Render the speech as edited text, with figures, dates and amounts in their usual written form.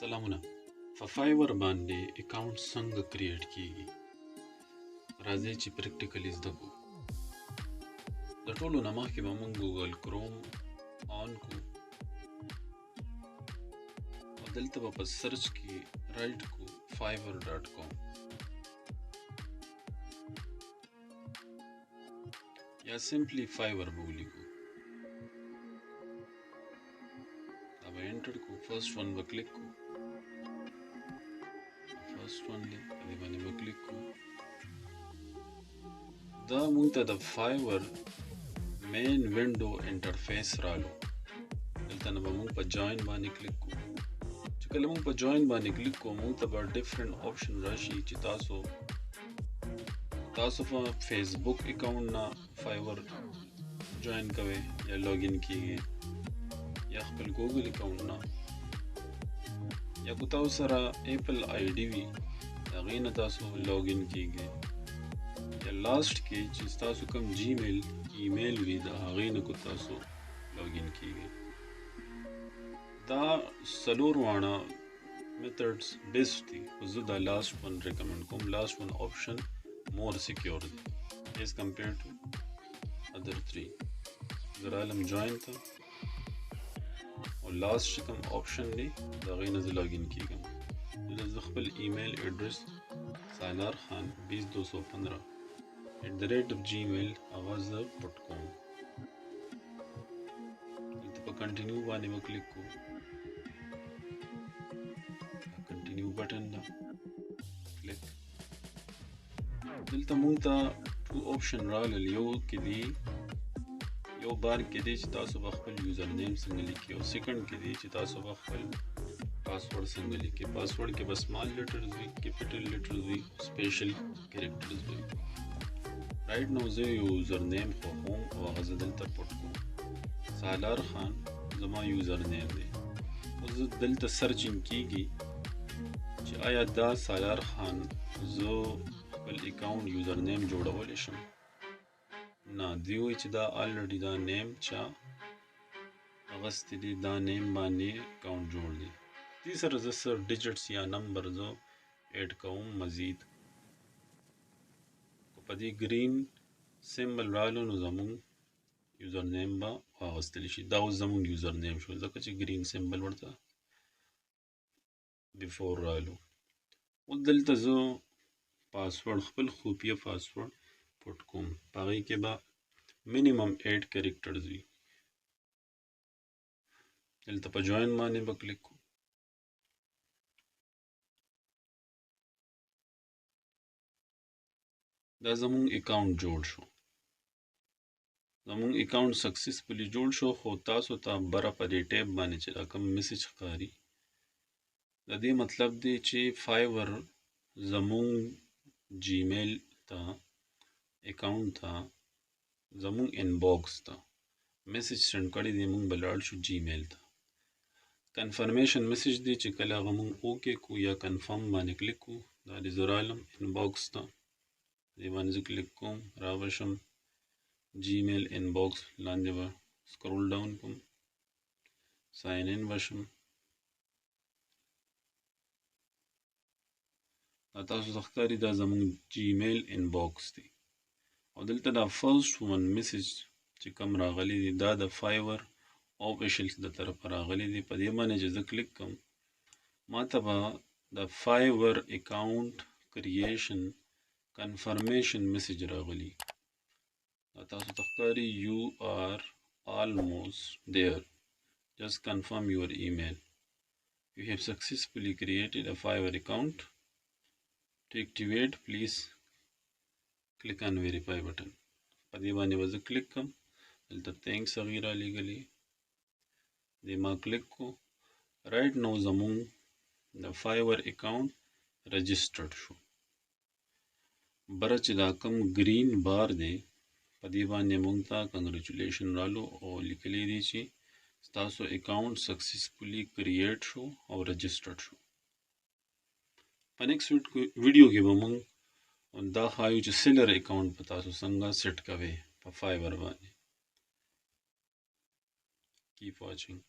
سلامونه. په فایور باندې اکاونټ څنګه کریټ کیږي؟ راځئ چې پریکټیکلی زده کړو. د ټولو نه مخکې به موږ ګوګل کروم آن کو او دلته به په سرچ کې رائټ کو fiverr.com یا سمپلی فایور به ولیکو. دا به انټر کو. فرست ون به کلیک کو. فرست ون دی په دې باندې به کلیک کو. دا مونږ ته د فایور مین وینډو انټرفیس رالو. دلته نه به مونږ په جوین باندې کلیک کو. چې کله مونږ په جوین باندې کلیک کو مونږ ته به ډیفرنٹ آپشن راشي چې تاسو په فیسبوک اکاونټ نه فایور جوین کوئ یا لاګین کیږئ یا خپل ګوګل اکاونټ نه یا کو تاسو سره ایپل آی ډي وي هغې نه تاسو لاګین کیږئ یا لاست کې چې تاسو کوم جیمیل ایمیل وي د هغې نه کو تاسو لاګین کیږئ. دا څلور واړه میتھډز بیسټ دي خو زه دا لاست ون ریکمنډ کوم. لاست ون آپشن more secure as compared to other three. زه رالم جوین ته او لاست چې کوم آپشن دی د هغې نه زه لاګین کیږم. دلته زه خپل ایمیل ایډرس salarkhan20215@gmail هغه زه پټ کوم. دلته په کنټینیو باندې به کلیک کوو. کنټینیو بټن ده کلیک. دلته مونږ ته ټو آپشن رالل. یو بار کې دی چې تاسو به خپل یوزر نیم څنګه لیکي او سیکنډ کې دی چې تاسو به خپل پاسورډ څنګه لیکي. پاسورډ کې به سمال لیټرز وي، کیپیټل لیټرز وي، سپیشل کریکټرز وي. رائټ نو زه یوزر نیم خوښوم او هغه زه دلته پټ کوم. سالار خان زما یوزر نیم دی. او زه دلته سرچینګ کیږي چې آیا دا سالار خان زه خپل اکاونټ یوزر نیم جوړولی شم؟ نه، دوی وایي چې دا آلریډي دا نیم چا اغستی دی، دا نیم باندې اکاونټ جوړ دی. دې سره زه څه ډیجټس یا نمبر زه ایډ کوم مزید. په دې ګرین سیمبل رالو نو زمونږ یوزر نیم به واغستلی شي. دا اوس زمونږ یوزر نیم شو ځکه چې ګرین سیمبل ورته بیفور رالو. اوس دلته زه پاسورډ خپل خفیه پاسورډ پټ کوم. په هغې کې به منیمم 8 کریکټرز وي. دلته په جوین باندې به کلیک کوو. دا زمونږ اکاونټ جوړ شو. زمونږ اکاونټ سکسسفولي جوړ شو. خو تاسو ته بره په دې ټیب باندې چې دا کوم میسج ښکاري د دې مطلب دی چې فایور زمونږ جیمیل ته اکاونټ ته زمونږ انباکس ته میسج سینډ کړی دی. مونږ به لاړ شو جیمیل ته. کنفرمیشن میسج دی چې کله هغه مونږ اوکې کو یا کنفرم باندې کلیک کو. دا دی زه رالم انباکس ته. دې باندې زه کلیک کوم. راوشم جیمیل انباکس لاندې به سکرول ډاون کوم. ساین ان بشم. دا تاسو ته ښکاري دا زمونږ جیمیل انباکس دی. او دلته دا فرست ون میسج چې کوم راغلی دی دا د فایور آفیشل د طرفه راغلی دی. په دې باندې چې زه کلیک کوم ما ته به د فایور اکاونټ کریشن کنفرمیشن میسج راغلی. دا تاسو ته ښکاري یو آر آلموست دیر جسٹ کنفرم یور ایمیل یو هیو سکسسفولي کریټډ ا فایور اکاونټ to activate please click on verify button. په دې باندې به زه کلیک کوم. دلته تھینکس هغې رالیږلي دې ما کلیک کو. رائټ نو زمونږ د فایور اکاونټ رجسټرډ شو. بره چې دا کوم ګرین بار دی په دې باندې مونږ ته کنګریچولیشن رالو او لیکلی دی چې ستاسو اکاونټ سکسسفولي کریټ شو او رجسټرډ شو. په نیکسټ ویډیو کې به مونږ دا ښایو چې سیلر اکاونټ په تاسو څنګه سیټ کوئ په فایور باندې. کیپ واچینګ.